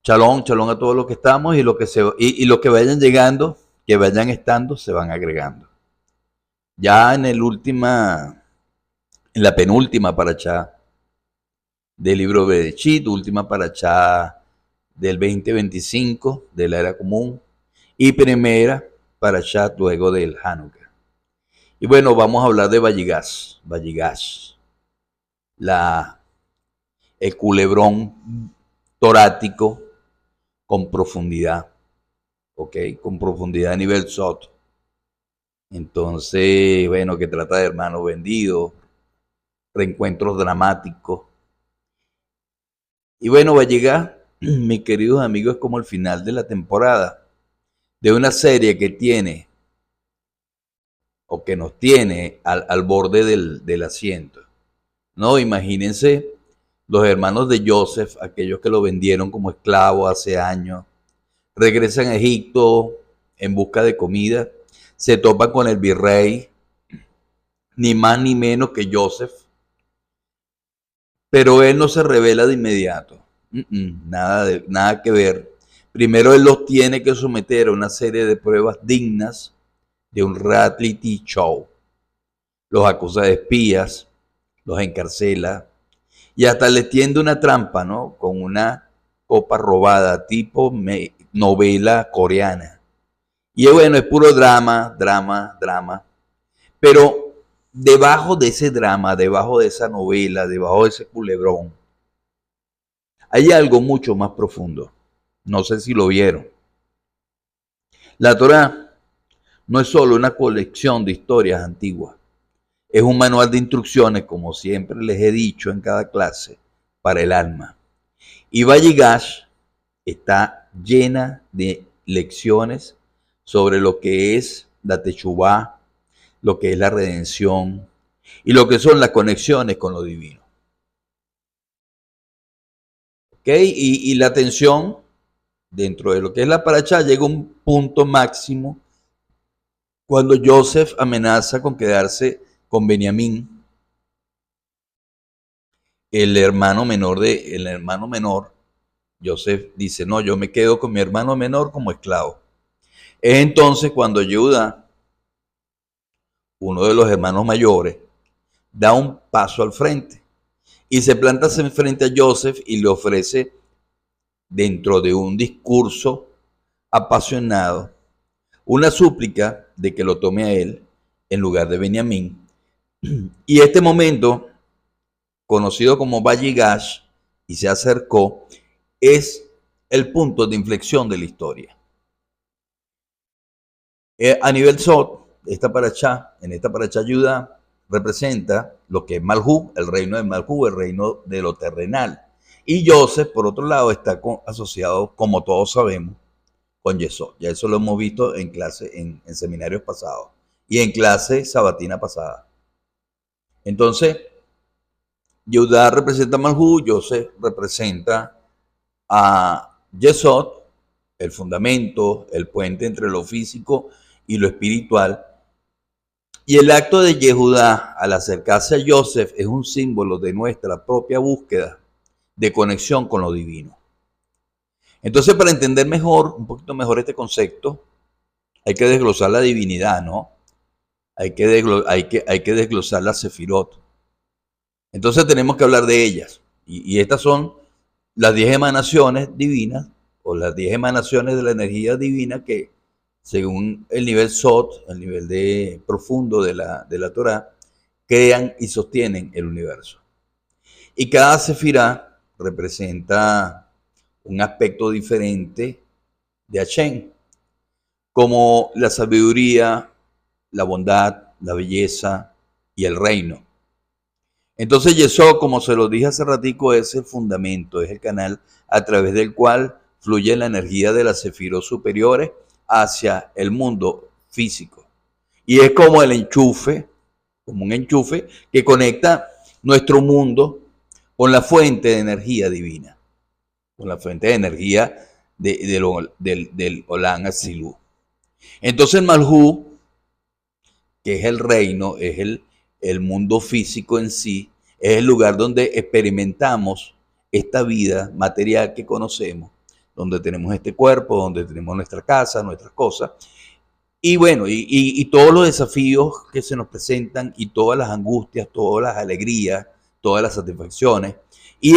Shalom, shalom a todos los que estamos y los que vayan llegando, que vayan estando, se van agregando. Ya en la penúltima parachá del libro Bereshit, última parachá del 2025 de la era común y primera parachá luego del Hanukkah. Y bueno, vamos a hablar de Vayigash, el culebrón torático con profundidad, ¿ok? Con profundidad a nivel Sot. Entonces, bueno, que trata de hermanos vendidos, reencuentros dramáticos. Y bueno, va a llegar, mis queridos amigos, como el final de la temporada de una serie que tiene, o que nos tiene al borde del asiento. No, imagínense los hermanos de Joseph, aquellos que lo vendieron como esclavo hace años, regresan a Egipto en busca de comida, se topan con el virrey, ni más ni menos que Joseph, pero él no se revela de inmediato, nada que ver. Primero él los tiene que someter a una serie de pruebas dignas de un reality show. Los acusa de espías, los encarcela y hasta les tiende una trampa, ¿no? Con una copa robada, tipo novela coreana. Y bueno, es puro drama. Pero debajo de ese drama, debajo de esa novela, debajo de ese culebrón, hay algo mucho más profundo. No sé si lo vieron. La Torá no es solo una colección de historias antiguas. Es un manual de instrucciones, como siempre les he dicho en cada clase, para el alma. Y Vayigash está llena de lecciones sobre lo que es la Teshuvá, lo que es la redención y lo que son las conexiones con lo divino. ¿Ok? Y la tensión dentro de lo que es la parachá llega a un punto máximo cuando Joseph amenaza con quedarse con Benjamín, el hermano menor. Joseph dice, no, yo me quedo con mi hermano menor como esclavo. Es entonces cuando Judá, uno de los hermanos mayores, da un paso al frente y se planta frente a Joseph y le ofrece, dentro de un discurso apasionado, una súplica de que lo tome a él en lugar de Benjamín. Y este momento, conocido como Vayigash, y se acercó, es el punto de inflexión de la historia. A nivel Sot, en esta parachá Judá representa lo que es Malhú, el reino de Malhú, el reino de lo terrenal. Y Joseph, por otro lado, está asociado, como todos sabemos, con Yesod. Ya eso lo hemos visto en clase, en seminarios pasados y en clase sabatina pasada. Entonces, Judá representa a Malhú, Joseph representa a Yesod, el fundamento, el puente entre lo físico y lo espiritual. Y el acto de Yehudá al acercarse a Joseph es un símbolo de nuestra propia búsqueda de conexión con lo divino. Entonces, para entender un poquito mejor este concepto, hay que desglosar la divinidad, ¿no? Hay que desglosar la Sefirot. Entonces tenemos que hablar de ellas. Y estas son las 10 emanaciones divinas, o las 10 emanaciones de la energía divina que, según el nivel Sot, el nivel de profundo de la Torah, crean y sostienen el universo. Y cada sefirá representa un aspecto diferente de Hashem, como la sabiduría, la bondad, la belleza y el reino. Entonces Yesod, como se lo dije hace ratico, es el fundamento, es el canal a través del cual fluye la energía de las sefirot superiores hacia el mundo físico. Y es como el enchufe, como un enchufe que conecta nuestro mundo con la fuente de energía divina, con la fuente de energía del Olam Atzilut. Entonces Malhú, que es el reino, es el mundo físico en sí, es el lugar donde experimentamos esta vida material que conocemos, donde tenemos este cuerpo, donde tenemos nuestra casa, nuestras cosas. Y bueno, y todos los desafíos que se nos presentan y todas las angustias, todas las alegrías, todas las satisfacciones. Y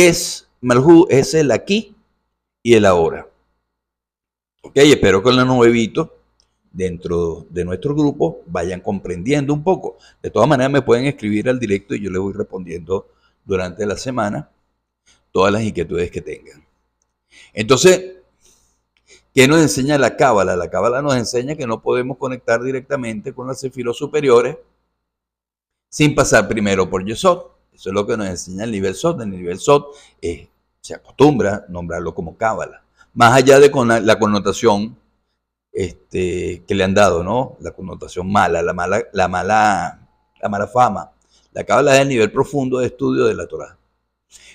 Malhut es el aquí y el ahora. Ok, espero que los nuevitos dentro de nuestro grupo vayan comprendiendo un poco. De todas maneras me pueden escribir al directo y yo les voy respondiendo durante la semana todas las inquietudes que tengan. Entonces, ¿qué nos enseña la Cábala? La Cábala nos enseña que no podemos conectar directamente con las sefiros superiores sin pasar primero por Yesod. Eso es lo que nos enseña el nivel Sod. El nivel Sod se acostumbra a nombrarlo como Cábala. Más allá de con la connotación que le han dado, ¿no? La connotación mala, la mala fama. La Cábala es el nivel profundo de estudio de la Torah.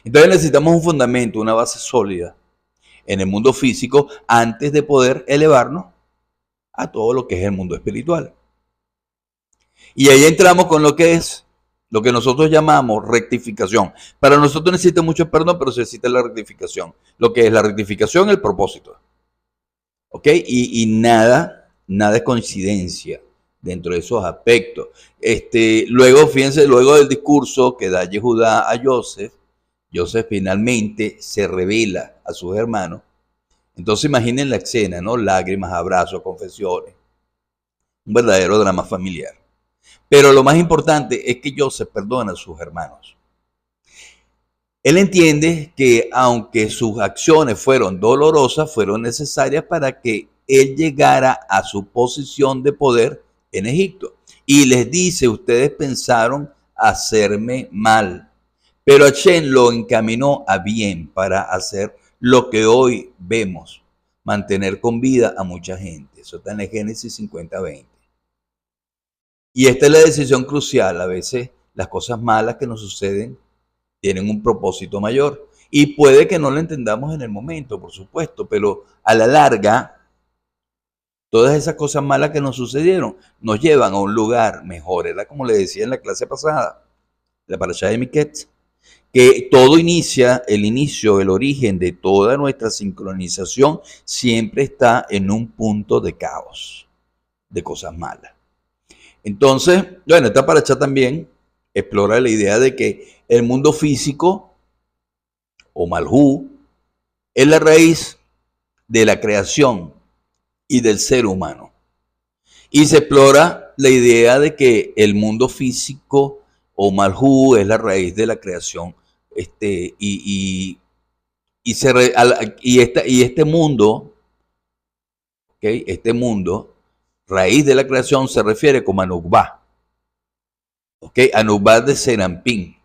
Entonces necesitamos un fundamento, una base sólida en el mundo físico antes de poder elevarnos a todo lo que es el mundo espiritual. Y ahí entramos con lo que es lo que nosotros llamamos rectificación. Para nosotros necesita mucho perdón, pero se necesita la rectificación. Lo que es la rectificación, el propósito. ¿Ok? Y nada es coincidencia dentro de esos aspectos. Luego, fíjense, luego del discurso que da Yehudá a Joseph finalmente se revela a sus hermanos. Entonces imaginen la escena, ¿no? Lágrimas, abrazos, confesiones. Un verdadero drama familiar. Pero lo más importante es que Joseph perdona a sus hermanos. Él entiende que aunque sus acciones fueron dolorosas, fueron necesarias para que él llegara a su posición de poder en Egipto. Y les dice, ustedes pensaron hacerme mal, pero Hashem lo encaminó a bien para hacer lo que hoy vemos, mantener con vida a mucha gente. Eso está en el Génesis 50:20. Y esta es la decisión crucial. A veces las cosas malas que nos suceden tienen un propósito mayor. Y puede que no lo entendamos en el momento, por supuesto, pero a la larga, todas esas cosas malas que nos sucedieron nos llevan a un lugar mejor. Era como le decía en la clase pasada, la parashá de Miquet, que todo el origen de toda nuestra sincronización siempre está en un punto de caos, de cosas malas. Entonces, bueno, esta parashá también explora la idea de que el mundo físico, o Malhut, es la raíz de la creación y del ser humano. Y se explora la idea de que el mundo físico, o Malhut, es la raíz de la creación. Este mundo, ¿okay? Este mundo, raíz de la creación, se refiere como a Nukba. ¿Okay? Anubá de Serampín,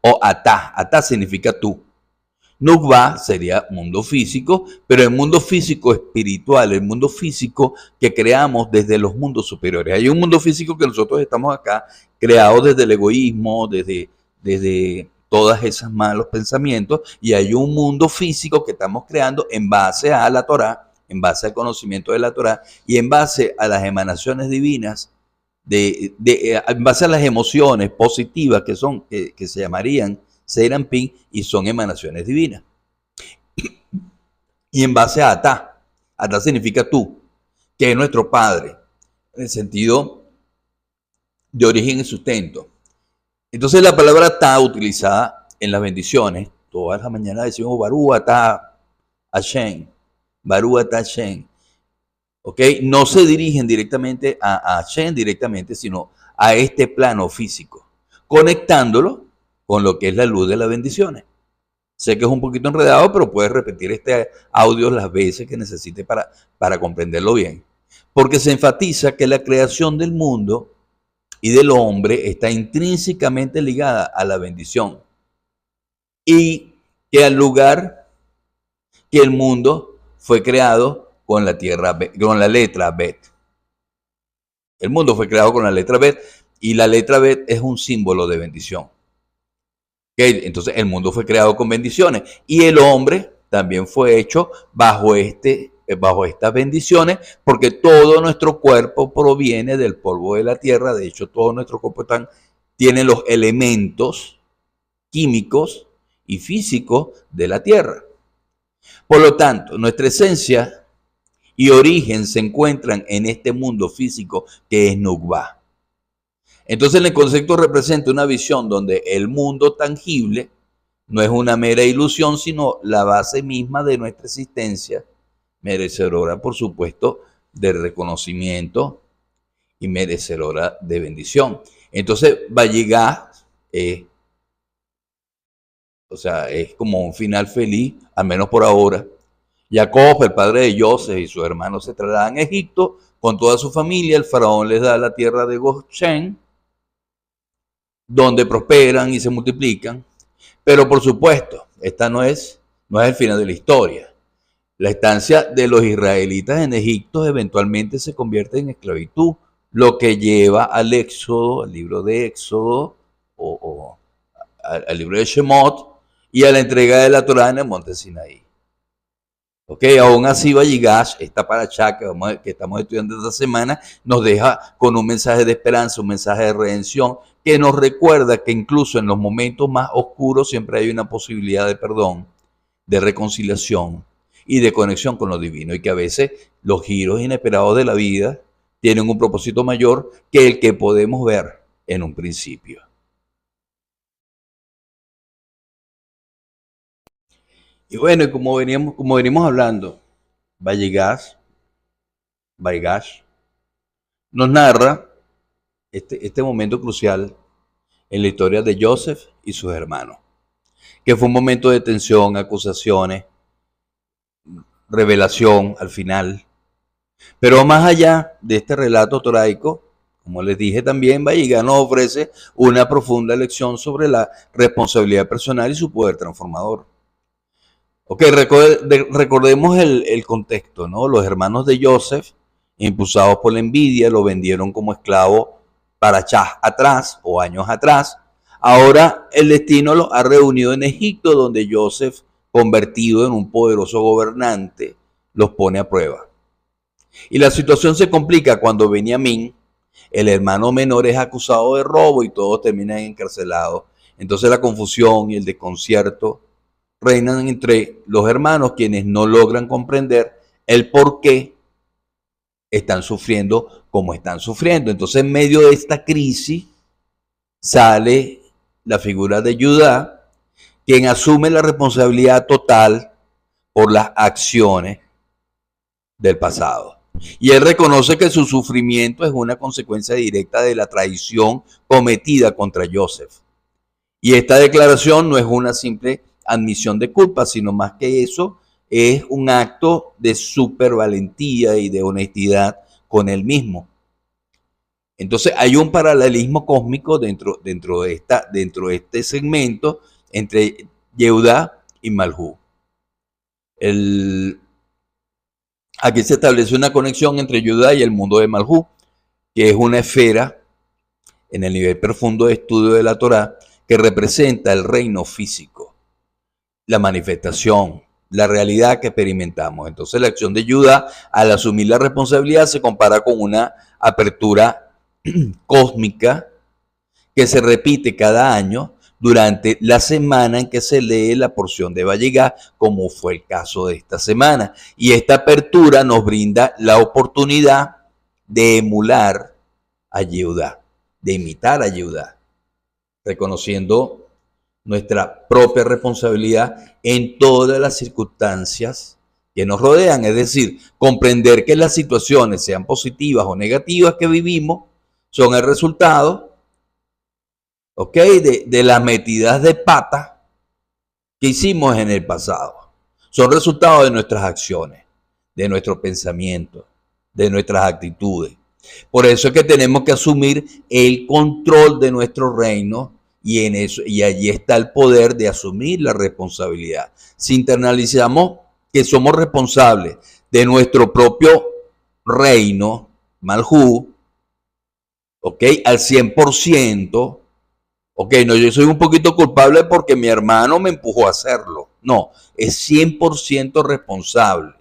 o Atá. Atá significa tú. Nukba sería mundo físico, pero el mundo físico espiritual, el mundo físico que creamos desde los mundos superiores. Hay un mundo físico que nosotros estamos acá, creado desde el egoísmo, desde todos esos malos pensamientos, y hay un mundo físico que estamos creando en base a la Torah, en base al conocimiento de la Torah, y en base a las emanaciones divinas, en base a las emociones positivas que se llamarían Serampín, y son emanaciones divinas. Y en base a Atá, Atá significa tú, que es nuestro Padre, en el sentido de origen y sustento. Entonces la palabra Atá, utilizada en las bendiciones, todas las mañanas decimos Barú Atá Hashem, Barú Atá Hashem. ¿Okay? No se dirigen directamente a Hashem directamente, sino a este plano físico, conectándolo con lo que es la luz de las bendiciones. Sé que es un poquito enredado, pero puedes repetir este audio las veces que necesites para comprenderlo bien. Porque se enfatiza que la creación del mundo y del hombre está intrínsecamente ligada a la bendición. Y que al lugar que el mundo fue creado con la letra Bet. El mundo fue creado con la letra Bet, y la letra Bet es un símbolo de bendición. ¿Okay? Entonces el mundo fue creado con bendiciones y el hombre también fue hecho bajo estas bendiciones, porque todo nuestro cuerpo proviene del polvo de la tierra. De hecho, todo nuestro cuerpo tiene los elementos químicos y físicos de la tierra. Por lo tanto, nuestra esencia y origen se encuentran en este mundo físico que es Nukba. Entonces el concepto representa una visión donde el mundo tangible no es una mera ilusión, sino la base misma de nuestra existencia, merecedora, por supuesto, de reconocimiento y merecedora de bendición. Entonces va a llegar, es como un final feliz, al menos por ahora. Jacob, el padre de Joseph, y sus hermanos se trasladan a Egipto con toda su familia. El faraón les da la tierra de Goshen, donde prosperan y se multiplican. Pero por supuesto, esta no es el final de la historia. La estancia de los israelitas en Egipto eventualmente se convierte en esclavitud, lo que lleva al Éxodo, al libro de Éxodo, o al libro de Shemot, y a la entrega de la Torá en el monte Sinaí. Ok, aún así Vayigash, esta paracha que estamos estudiando esta semana, nos deja con un mensaje de esperanza, un mensaje de redención, que nos recuerda que incluso en los momentos más oscuros siempre hay una posibilidad de perdón, de reconciliación y de conexión con lo divino, y que a veces los giros inesperados de la vida tienen un propósito mayor que el que podemos ver en un principio. Y bueno, como venimos hablando, Vayigash nos narra este momento crucial en la historia de Joseph y sus hermanos, que fue un momento de tensión, acusaciones, revelación al final. Pero más allá de este relato toraico, como les dije también, Vayigash nos ofrece una profunda lección sobre la responsabilidad personal y su poder transformador. Ok, recordemos el contexto, ¿no? Los hermanos de Joseph, impulsados por la envidia, lo vendieron como esclavo para atrás o años atrás. Ahora el destino los ha reunido en Egipto, donde Joseph, convertido en un poderoso gobernante, los pone a prueba. Y la situación se complica cuando Benjamín, el hermano menor, es acusado de robo y todos terminan encarcelados. Entonces la confusión y el desconcierto reinan entre los hermanos, quienes no logran comprender el por qué están sufriendo como están sufriendo. Entonces, en medio de esta crisis, sale la figura de Judá, quien asume la responsabilidad total por las acciones del pasado. Y él reconoce que su sufrimiento es una consecuencia directa de la traición cometida contra Joseph. Y esta declaración no es una simple admisión de culpa, sino más que eso, es un acto de supervalentía y de honestidad con él mismo. Entonces hay un paralelismo cósmico dentro de este segmento entre Yehudá y Malhú. Aquí se establece una conexión entre Judá y el mundo de Malhú, que es una esfera en el nivel profundo de estudio de la Torá que representa el reino físico, la manifestación, la realidad que experimentamos. Entonces la acción de Judá al asumir la responsabilidad se compara con una apertura cósmica que se repite cada año durante la semana en que se lee la porción de Vayigash, como fue el caso de esta semana. Y esta apertura nos brinda la oportunidad de emular a Yehudá, de imitar a Yehudá, reconociendo nuestra propia responsabilidad en todas las circunstancias que nos rodean. Es decir, comprender que las situaciones, sean positivas o negativas que vivimos, son el resultado, ¿ok?, de las metidas de pata que hicimos en el pasado. Son resultados de nuestras acciones, de nuestros pensamientos, de nuestras actitudes. Por eso es que tenemos que asumir el control de nuestro reino, y allí está el poder de asumir la responsabilidad. Si internalizamos que somos responsables de nuestro propio reino, Malhú, ¿ok?, al 100%, ok, no, yo soy un poquito culpable porque mi hermano me empujó a hacerlo. No, es 100% responsable.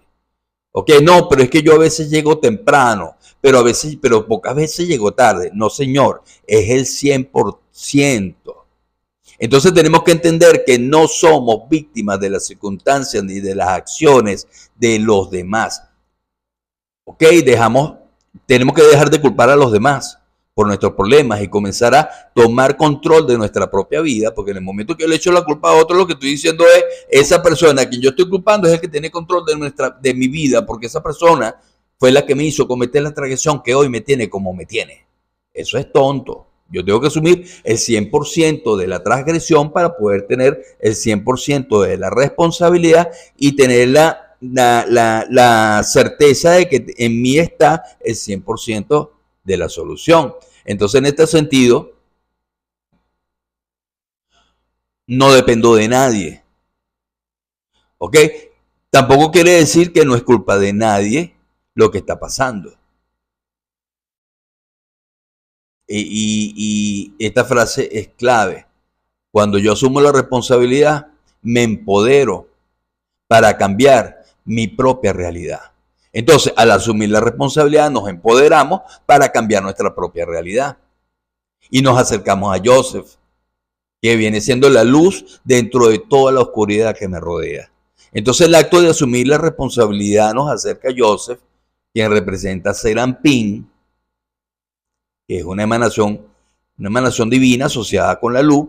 Ok, no, pero es que yo a veces llego temprano, pero pocas veces llego tarde. No, señor, es el 100%. Entonces tenemos que entender que no somos víctimas de las circunstancias ni de las acciones de los demás. ¿Ok? Tenemos que dejar de culpar a los demás por nuestros problemas y comenzar a tomar control de nuestra propia vida, porque en el momento que yo le echo la culpa a otro, lo que estoy diciendo es, esa persona a quien yo estoy culpando es el que tiene control de mi vida, porque esa persona fue la que me hizo cometer la transgresión que hoy me tiene como me tiene. Eso es tonto. Yo tengo que asumir el 100% de la transgresión para poder tener el 100% de la responsabilidad y tener la certeza de que en mí está el 100% de la solución. Entonces, en este sentido, no dependo de nadie. ¿Ok? Tampoco quiere decir que no es culpa de nadie lo que está pasando. Y esta frase es clave. Cuando yo asumo la responsabilidad, me empodero para cambiar mi propia realidad. Entonces, al asumir la responsabilidad, nos empoderamos para cambiar nuestra propia realidad. Y nos acercamos a Joseph, que viene siendo la luz dentro de toda la oscuridad que me rodea. Entonces, el acto de asumir la responsabilidad nos acerca a Joseph, quien representa a Serampín, que es una emanación divina asociada con la luz,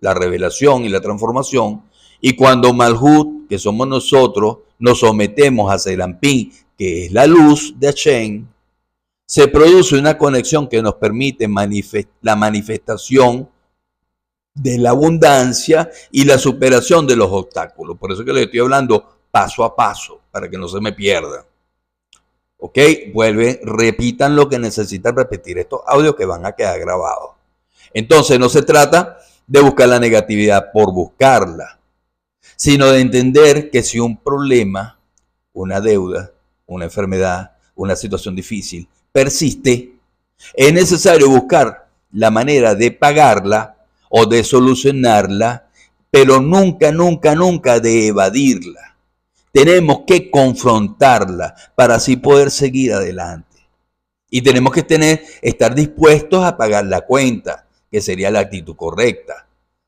la revelación y la transformación. Y cuando Malhut, que somos nosotros, nos sometemos a Serampín, que es la luz de Hashem, se produce una conexión que nos permite la manifestación de la abundancia y la superación de los obstáculos. Por eso que les estoy hablando paso a paso, para que no se me pierdan. ¿Ok? Repitan lo que necesitan repetir estos audios que van a quedar grabados. Entonces, no se trata de buscar la negatividad por buscarla, sino de entender que si un problema, una deuda, una enfermedad, una situación difícil persiste, es necesario buscar la manera de pagarla o de solucionarla, pero nunca, nunca, nunca de evadirla. Tenemos que confrontarla para así poder seguir adelante. Y tenemos que estar dispuestos a pagar la cuenta, que sería la actitud correcta.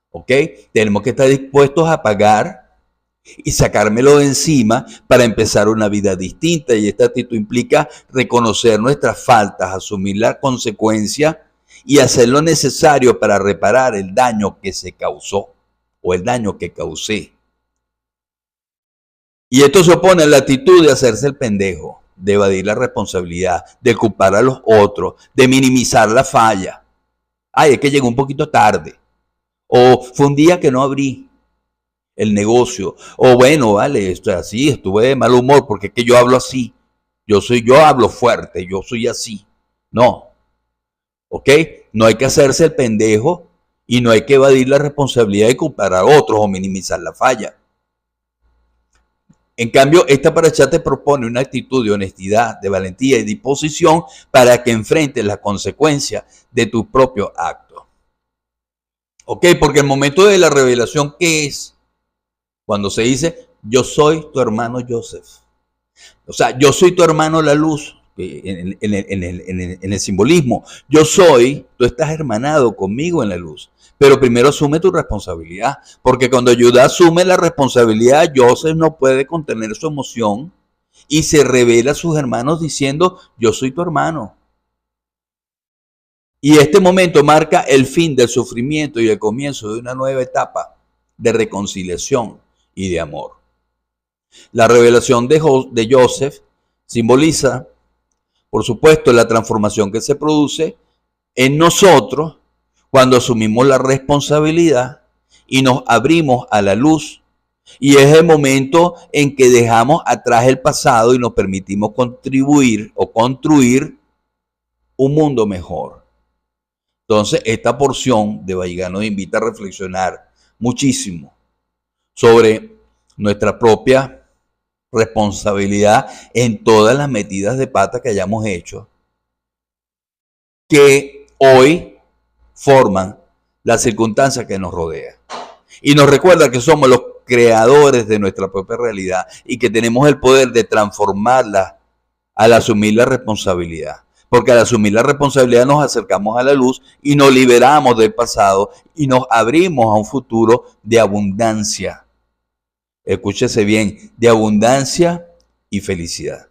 ¿Ok? Tenemos que estar dispuestos a pagar y sacármelo de encima para empezar una vida distinta. Y esta actitud implica reconocer nuestras faltas, asumir la consecuencia y hacer lo necesario para reparar el daño que se causó o el daño que causé. Y esto se opone a la actitud de hacerse el pendejo, de evadir la responsabilidad, de culpar a los otros, de minimizar la falla. Ay, es que llegó un poquito tarde. O fue un día que no abrí el negocio. O bueno, vale, esto es así, estuve de mal humor porque es que yo hablo así. Yo hablo fuerte, yo soy así. No. ¿Ok? No hay que hacerse el pendejo y no hay que evadir la responsabilidad de culpar a otros o minimizar la falla. En cambio, esta parashá te propone una actitud de honestidad, de valentía y disposición para que enfrentes las consecuencias de tus propios actos. ¿Ok? Porque el momento de la revelación, ¿qué es? Cuando se dice, yo soy tu hermano Joseph. O sea, yo soy tu hermano la luz, en el simbolismo. Yo soy, tú estás hermanado conmigo en la luz. Pero primero asume tu responsabilidad, porque cuando Judá asume la responsabilidad, Joseph no puede contener su emoción y se revela a sus hermanos diciendo, yo soy tu hermano. Y este momento marca el fin del sufrimiento y el comienzo de una nueva etapa de reconciliación y de amor. La revelación de Joseph simboliza, por supuesto, la transformación que se produce en nosotros cuando asumimos la responsabilidad y nos abrimos a la luz. Y es el momento en que dejamos atrás el pasado y nos permitimos contribuir o construir un mundo mejor. Entonces, esta porción de Bahía nos invita a reflexionar muchísimo sobre nuestra propia responsabilidad en todas las metidas de pata que hayamos hecho, que hoy forman las circunstancias que nos rodean. Y nos recuerda que somos los creadores de nuestra propia realidad y que tenemos el poder de transformarla al asumir la responsabilidad. Porque al asumir la responsabilidad nos acercamos a la luz y nos liberamos del pasado y nos abrimos a un futuro de abundancia. Escúchese bien, de abundancia y felicidad.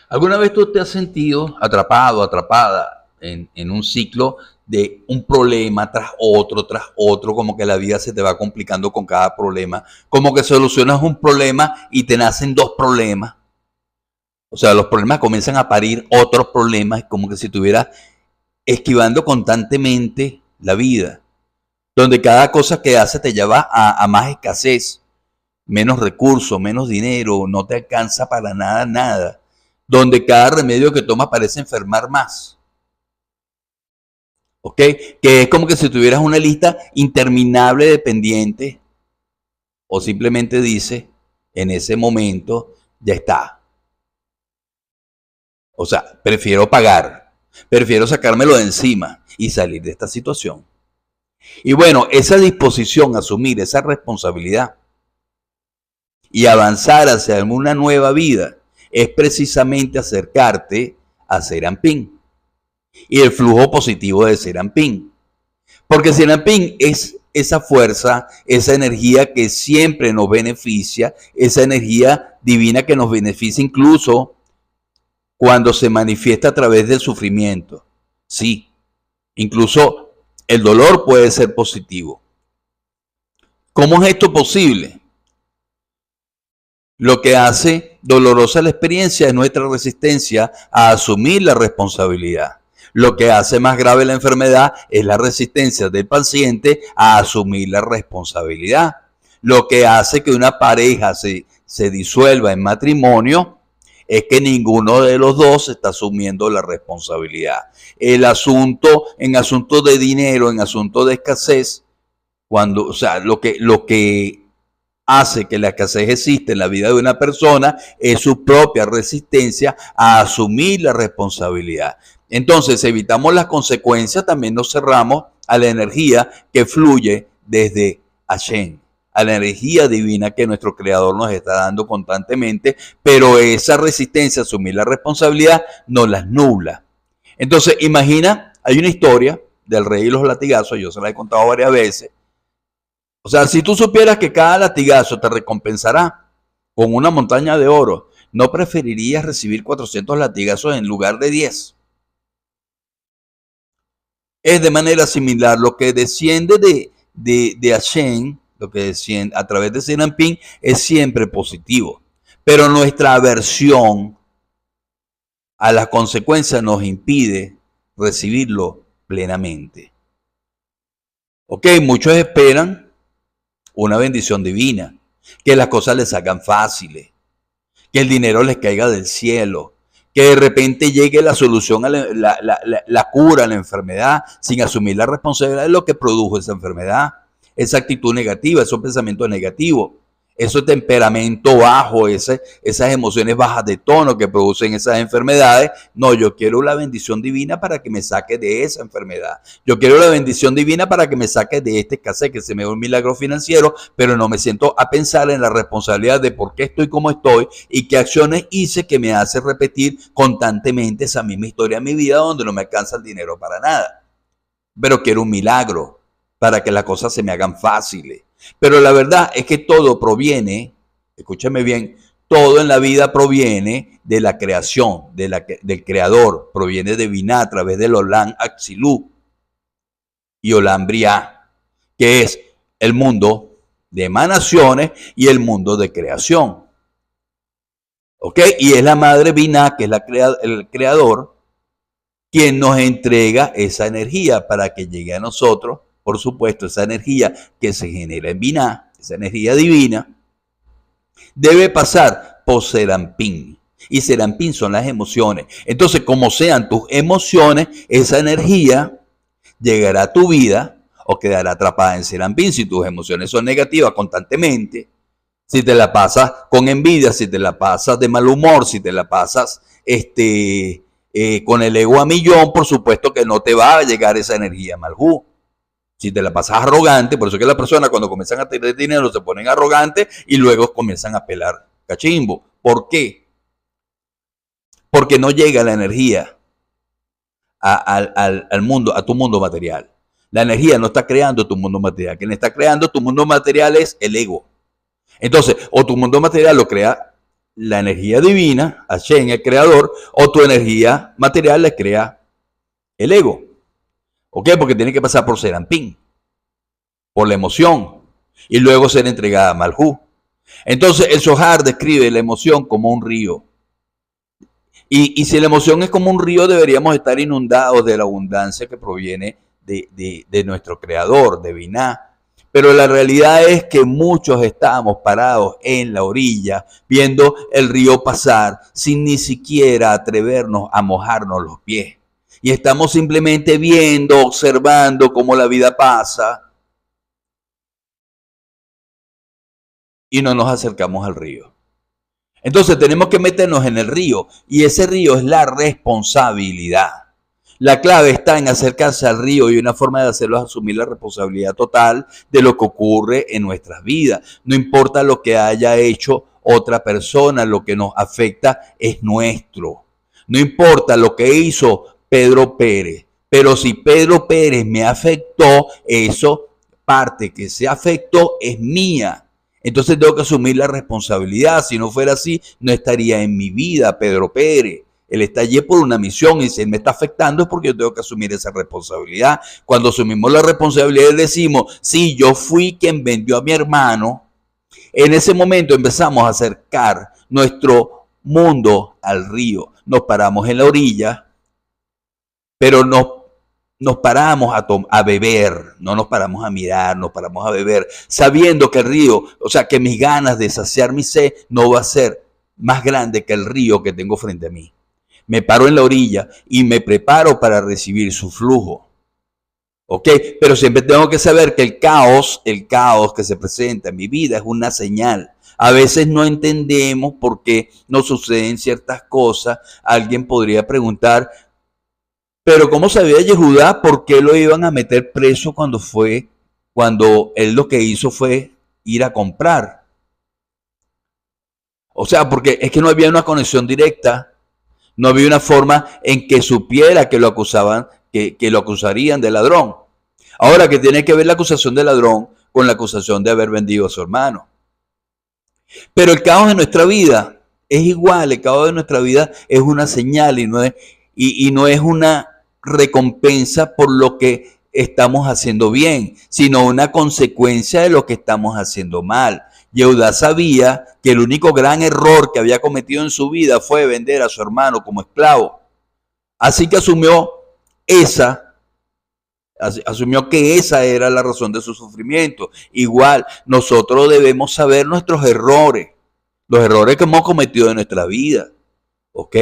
¿Alguna vez tú te has sentido atrapado, atrapada en un ciclo de un problema tras otro, como que la vida se te va complicando con cada problema, como que solucionas un problema y te nacen dos problemas? O sea, los problemas comienzan a parir otros problemas, como que si estuvieras esquivando constantemente la vida, donde cada cosa que haces te lleva a más escasez, menos recursos, menos dinero, no te alcanza para nada, donde cada remedio que tomas parece enfermar más. ¿Ok? Que es como que si tuvieras una lista interminable de pendientes, o simplemente dice, en ese momento, ya está. O sea, prefiero pagar, prefiero sacármelo de encima y salir de esta situación. Y bueno, esa disposición a asumir esa responsabilidad y avanzar hacia una nueva vida es precisamente acercarte a Serampín y el flujo positivo de Serampín. Porque Serampín es esa fuerza, esa energía que siempre nos beneficia, esa energía divina que nos beneficia incluso cuando se manifiesta a través del sufrimiento. Sí, incluso el dolor puede ser positivo. ¿Cómo es esto posible? Lo que hace dolorosa la experiencia es nuestra resistencia a asumir la responsabilidad. Lo que hace más grave la enfermedad es la resistencia del paciente a asumir la responsabilidad. Lo que hace que una pareja se disuelva en matrimonio es que ninguno de los dos está asumiendo la responsabilidad. El asunto, en asuntos de dinero, en asuntos de escasez, cuando, o sea, lo que hace que la escasez exista en la vida de una persona es su propia resistencia a asumir la responsabilidad. Entonces, evitamos las consecuencias, también nos cerramos a la energía que fluye desde Hashem, a la energía divina que nuestro Creador nos está dando constantemente, pero esa resistencia a asumir la responsabilidad nos las nubla. Entonces, imagina, hay una historia del rey y los latigazos, yo se la he contado varias veces. O sea, si tú supieras que cada latigazo te recompensará con una montaña de oro, ¿no preferirías recibir 400 latigazos en lugar de 10? Es de manera similar lo que desciende de Hashem, lo que desciende a través de Serampín, es siempre positivo. Pero nuestra aversión a las consecuencias nos impide recibirlo plenamente. Ok, muchos esperan una bendición divina, que las cosas les hagan fáciles, que el dinero les caiga del cielo, que de repente llegue la solución a la cura a la enfermedad sin asumir la responsabilidad de lo que produjo esa enfermedad, esa actitud negativa, esos pensamientos negativos, ese temperamento bajo, esas emociones bajas de tono que producen esas enfermedades. No, yo quiero la bendición divina para que me saque de esa enfermedad. Yo quiero la bendición divina para que me saque de este escasez, que se me dio un milagro financiero, pero no me siento a pensar en la responsabilidad de por qué estoy como estoy y qué acciones hice que me hace repetir constantemente esa misma historia en mi vida donde no me alcanza el dinero para nada. Pero quiero un milagro para que las cosas se me hagan fáciles. Pero la verdad es que todo proviene, escúchame bien, todo en la vida proviene de la creación, del creador, proviene de Binah a través del Olam Atzilú y Olam Briah, que es el mundo de emanaciones y el mundo de creación. ¿Ok? Y es la madre Binah, que es el creador, quien nos entrega esa energía para que llegue a nosotros. Por supuesto, esa energía que se genera en Binah, esa energía divina, debe pasar por Serampín. Y Serampín son las emociones. Entonces, como sean tus emociones, esa energía llegará a tu vida o quedará atrapada en Serampín. Si tus emociones son negativas constantemente, si te la pasas con envidia, si te la pasas de mal humor, si te la pasas con el ego a millón, por supuesto que no te va a llegar esa energía Malhú. Si te la pasas arrogante, por eso que las personas cuando comienzan a tener dinero se ponen arrogantes y luego comienzan a pelar cachimbo. ¿Por qué? Porque no llega la energía al mundo, a tu mundo material. La energía no está creando tu mundo material. Quien está creando tu mundo material es el ego. Entonces, o tu mundo material lo crea la energía divina, Hashem, el creador, o tu energía material le crea el ego. ¿Ok? Porque tiene que pasar por Serampín, por la emoción, y luego ser entregada a Malhú. Entonces, el Zohar describe la emoción como un río. Y si la emoción es como un río, deberíamos estar inundados de la abundancia que proviene de nuestro creador, de Binah. Pero la realidad es que muchos estamos parados en la orilla viendo el río pasar sin ni siquiera atrevernos a mojarnos los pies. Y estamos simplemente viendo, observando cómo la vida pasa y no nos acercamos al río. Entonces tenemos que meternos en el río y ese río es la responsabilidad. La clave está en acercarse al río y una forma de hacerlo es asumir la responsabilidad total de lo que ocurre en nuestras vidas. No importa lo que haya hecho otra persona, lo que nos afecta es nuestro. No importa lo que hizo Pedro Pérez, pero si Pedro Pérez me afectó, eso parte que se afectó es mía. Entonces tengo que asumir la responsabilidad. Si no fuera así, no estaría en mi vida Pedro Pérez. Él está allí por una misión y si él me está afectando es porque yo tengo que asumir esa responsabilidad. Cuando asumimos la responsabilidad y decimos, sí, yo fui quien vendió a mi hermano, en ese momento empezamos a acercar nuestro mundo al río. Nos paramos en la orilla, pero nos paramos a beber, no nos paramos a mirar, nos paramos a beber, sabiendo que el río, o sea, que mis ganas de saciar mi sed no va a ser más grande que el río que tengo frente a mí. Me paro en la orilla y me preparo para recibir su flujo. ¿Ok? Pero siempre tengo que saber que el caos que se presenta en mi vida es una señal. A veces no entendemos por qué nos suceden ciertas cosas. Alguien podría preguntar, pero ¿cómo sabía Yehudá por qué lo iban a meter preso cuando él lo que hizo fue ir a comprar? O sea, porque es que no había una conexión directa. No había una forma en que supiera que lo acusaban, que lo acusarían de ladrón. Ahora, que tiene que ver la acusación de ladrón con la acusación de haber vendido a su hermano. Pero el caos de nuestra vida es igual. El caos de nuestra vida es una señal y no es una recompensa por lo que estamos haciendo bien, sino una consecuencia de lo que estamos haciendo mal. Yehudá sabía que el único gran error que había cometido en su vida fue vender a su hermano como esclavo. Así que asumió que esa era la razón de su sufrimiento. Igual, nosotros debemos saber nuestros errores, los errores que hemos cometido en nuestra vida. ¿Ok?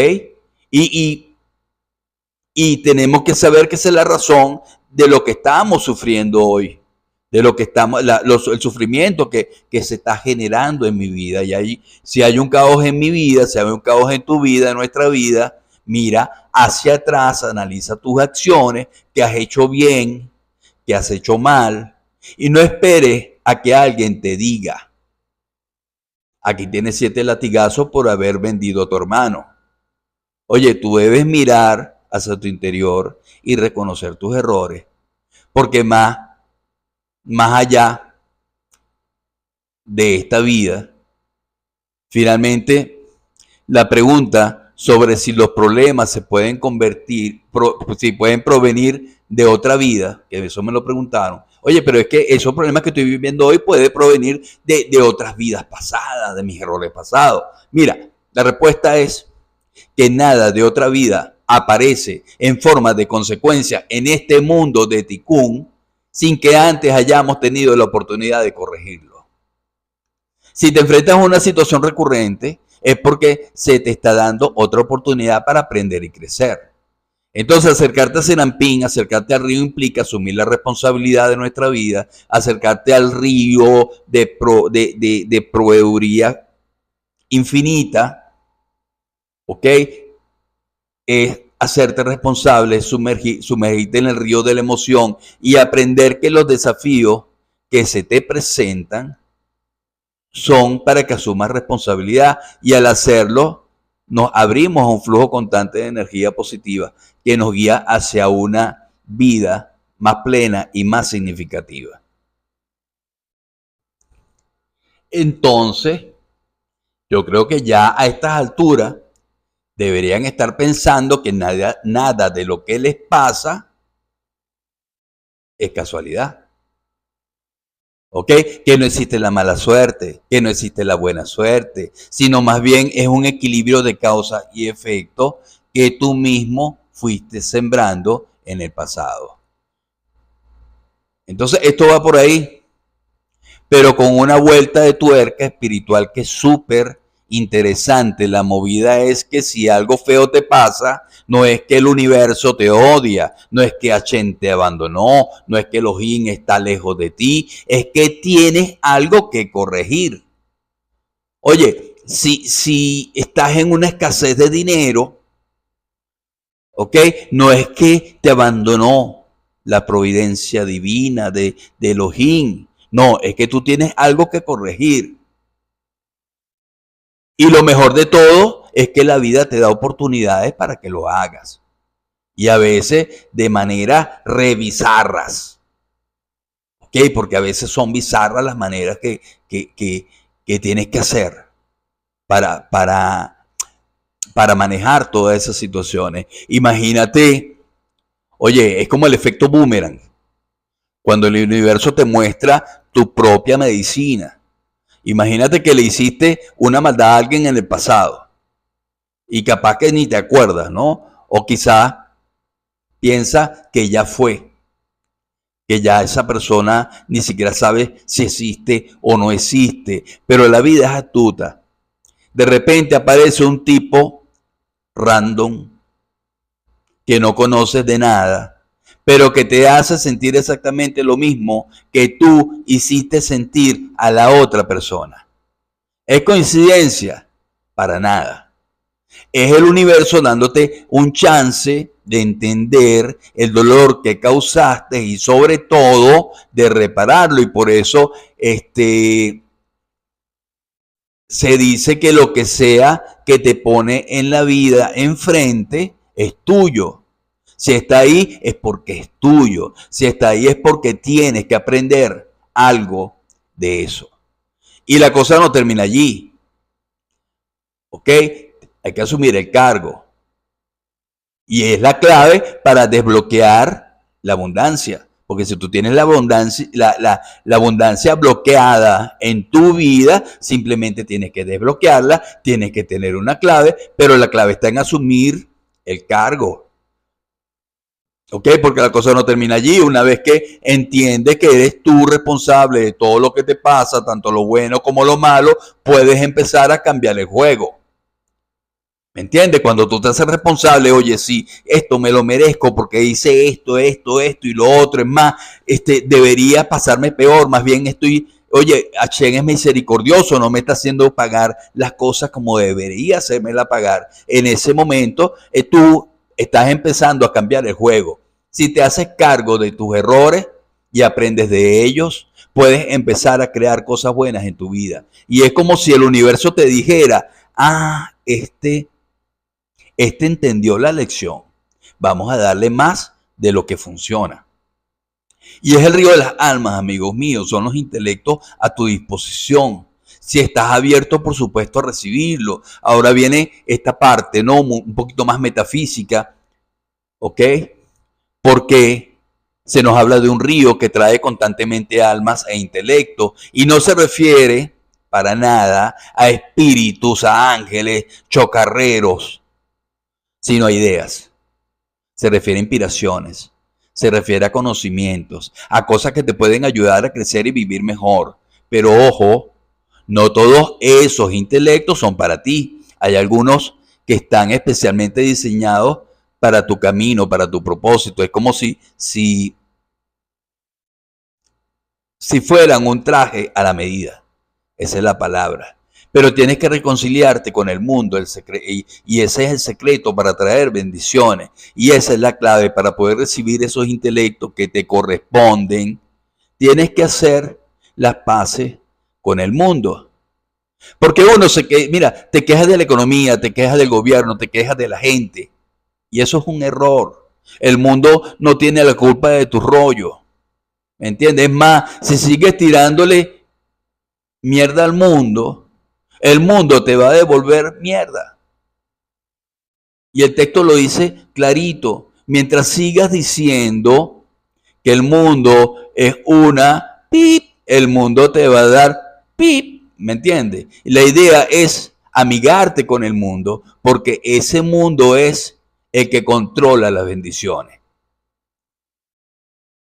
Y tenemos que saber que esa es la razón de lo que estamos sufriendo hoy. De lo que estamos, el sufrimiento que se está generando en mi vida. Y ahí, si hay un caos en mi vida, si hay un caos en tu vida, en nuestra vida, mira hacia atrás, analiza tus acciones, que has hecho bien, que has hecho mal, y no esperes a que alguien te diga, aquí tienes 7 latigazos por haber vendido a tu hermano. Oye, tú debes mirar hacia tu interior y reconocer tus errores, porque más allá de esta vida, finalmente la pregunta sobre si los problemas se pueden si pueden provenir de otra vida, que eso me lo preguntaron. Oye, pero es que esos problemas que estoy viviendo hoy pueden provenir de otras vidas pasadas, de mis errores pasados. Mira, la respuesta es que nada de otra vida aparece en forma de consecuencia en este mundo de Tikkun sin que antes hayamos tenido la oportunidad de corregirlo. Si te enfrentas a una situación recurrente, es porque se te está dando otra oportunidad para aprender y crecer. Entonces, acercarte a Serampín, acercarte al río implica asumir la responsabilidad de nuestra vida, acercarte al río de proveeduría infinita, ¿ok? Es hacerte responsable, sumergirte en el río de la emoción y aprender que los desafíos que se te presentan son para que asumas responsabilidad y al hacerlo nos abrimos a un flujo constante de energía positiva que nos guía hacia una vida más plena y más significativa. Entonces, yo creo que ya a estas alturas deberían estar pensando que nada de lo que les pasa es casualidad. ¿Ok? Que no existe la mala suerte, que no existe la buena suerte, sino más bien es un equilibrio de causa y efecto que tú mismo fuiste sembrando en el pasado. Entonces, esto va por ahí, pero con una vuelta de tuerca espiritual que es súper interesante. La movida es que si algo feo te pasa, no es que el universo te odia, no es que Achen te abandonó, no es que Elohim está lejos de ti, es que tienes algo que corregir. Oye, si estás en una escasez de dinero, ¿ok? No es que te abandonó la providencia divina de Elohim, no, es que tú tienes algo que corregir. Y lo mejor de todo es que la vida te da oportunidades para que lo hagas. Y a veces de manera re bizarras. ¿Ok? Porque a veces son bizarras las maneras que tienes que hacer para manejar todas esas situaciones. Imagínate, oye, es como el efecto boomerang. Cuando el universo te muestra tu propia medicina. Imagínate que le hiciste una maldad a alguien en el pasado y capaz que ni te acuerdas, ¿no? O quizás piensa que ya fue, que ya esa persona ni siquiera sabe si existe o no existe, pero la vida es astuta. De repente aparece un tipo random que no conoces de nada, pero que te hace sentir exactamente lo mismo que tú hiciste sentir a la otra persona. ¿Es coincidencia? Para nada. Es el universo dándote un chance de entender el dolor que causaste y sobre todo de repararlo. Y por eso se dice que lo que sea que te pone en la vida enfrente es tuyo. Si está ahí es porque es tuyo. Si está ahí es porque tienes que aprender algo de eso. Y la cosa no termina allí. ¿Ok? Hay que asumir el cargo. Y es la clave para desbloquear la abundancia. Porque si tú tienes la abundancia bloqueada en tu vida, simplemente tienes que desbloquearla, tienes que tener una clave, pero la clave está en asumir el cargo. ¿Ok? Porque la cosa no termina allí. Una vez que entiendes que eres tú responsable de todo lo que te pasa, tanto lo bueno como lo malo, puedes empezar a cambiar el juego. ¿Me entiendes? Cuando tú te haces responsable, oye, sí, esto me lo merezco porque hice esto y lo otro, es más, debería pasarme peor, más bien oye, Hashem es misericordioso, no me está haciendo pagar las cosas como debería hacérmela pagar. En ese momento, tú estás empezando a cambiar el juego. Si te haces cargo de tus errores y aprendes de ellos, puedes empezar a crear cosas buenas en tu vida. Y es como si el universo te dijera, este entendió la lección. Vamos a darle más de lo que funciona. Y es el río de las almas, amigos míos. Son los intelectos a tu disposición. Si estás abierto, por supuesto, a recibirlo. Ahora viene esta parte, ¿no? Un poquito más metafísica. ¿Ok? Porque se nos habla de un río que trae constantemente almas e intelecto. Y no se refiere para nada a espíritus, a ángeles, chocarreros, sino a ideas. Se refiere a inspiraciones, se refiere a conocimientos, a cosas que te pueden ayudar a crecer y vivir mejor. Pero ojo, no todos esos intelectos son para ti. Hay algunos que están especialmente diseñados para tu camino, para tu propósito. Es como si fueran un traje a la medida. Esa es la palabra. Pero tienes que reconciliarte con el mundo, y ese es el secreto para traer bendiciones. Y esa es la clave para poder recibir esos intelectos que te corresponden. Tienes que hacer las paces con el mundo. Porque mira, te quejas de la economía, te quejas del gobierno, te quejas de la gente. Y eso es un error. El mundo no tiene la culpa de tu rollo. ¿Me entiendes? Es más, si sigues tirándole mierda al mundo, el mundo te va a devolver mierda. Y el texto lo dice clarito. Mientras sigas diciendo que el mundo es una pip, el mundo te va a dar pip. ¿Me entiendes? Y la idea es amigarte con el mundo, porque ese mundo es el que controla las bendiciones.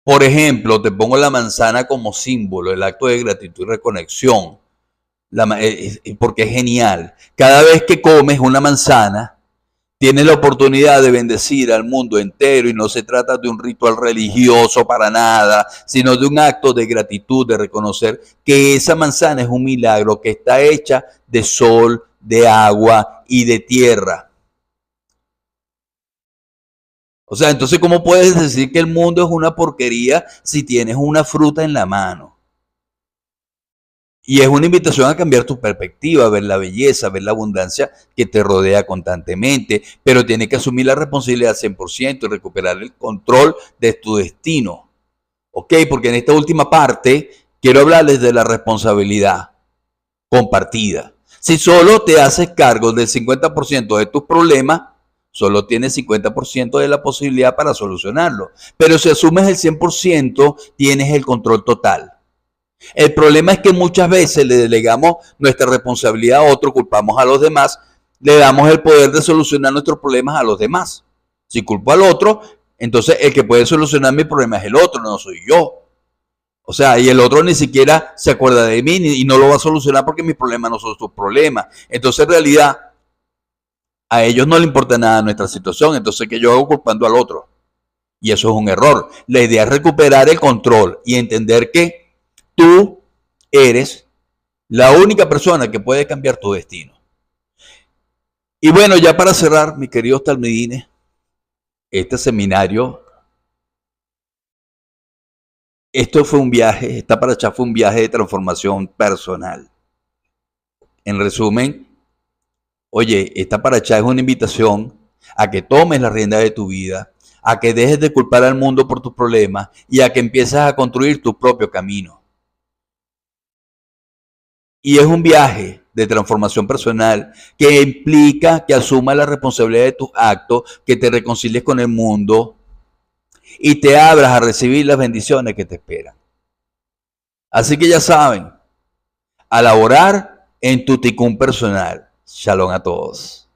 Por ejemplo, te pongo la manzana como símbolo, el acto de gratitud y reconexión, porque es genial. Cada vez que comes una manzana, tienes la oportunidad de bendecir al mundo entero y no se trata de un ritual religioso para nada, sino de un acto de gratitud, de reconocer que esa manzana es un milagro, que está hecha de sol, de agua y de tierra. O sea, entonces, ¿cómo puedes decir que el mundo es una porquería si tienes una fruta en la mano? Y es una invitación a cambiar tu perspectiva, a ver la belleza, a ver la abundancia que te rodea constantemente, pero tienes que asumir la responsabilidad al 100% y recuperar el control de tu destino. ¿Ok? Porque en esta última parte quiero hablarles de la responsabilidad compartida. Si solo te haces cargo del 50% de tus problemas, solo tienes 50% de la posibilidad para solucionarlo. Pero si asumes el 100%, tienes el control total. El problema es que muchas veces le delegamos nuestra responsabilidad a otro, culpamos a los demás, le damos el poder de solucionar nuestros problemas a los demás. Si culpo al otro, entonces el que puede solucionar mi problema es el otro, no soy yo. O sea, y el otro ni siquiera se acuerda de mí y no lo va a solucionar porque mis problemas no son sus problemas. Entonces, en realidad, a ellos no les importa nada nuestra situación. Entonces, ¿qué yo hago culpando al otro? Y eso es un error. La idea es recuperar el control y entender que tú eres la única persona que puede cambiar tu destino. Y bueno, ya para cerrar, mis queridos talmidines, este seminario, esto fue un viaje, esta paracha fue un viaje de transformación personal. En resumen, oye, esta paracha es una invitación a que tomes la rienda de tu vida, a que dejes de culpar al mundo por tus problemas y a que empieces a construir tu propio camino. Y es un viaje de transformación personal que implica que asumas la responsabilidad de tus actos, que te reconcilies con el mundo y te abras a recibir las bendiciones que te esperan. Así que ya saben, a laborar en tu ticún personal. Shalom a todos.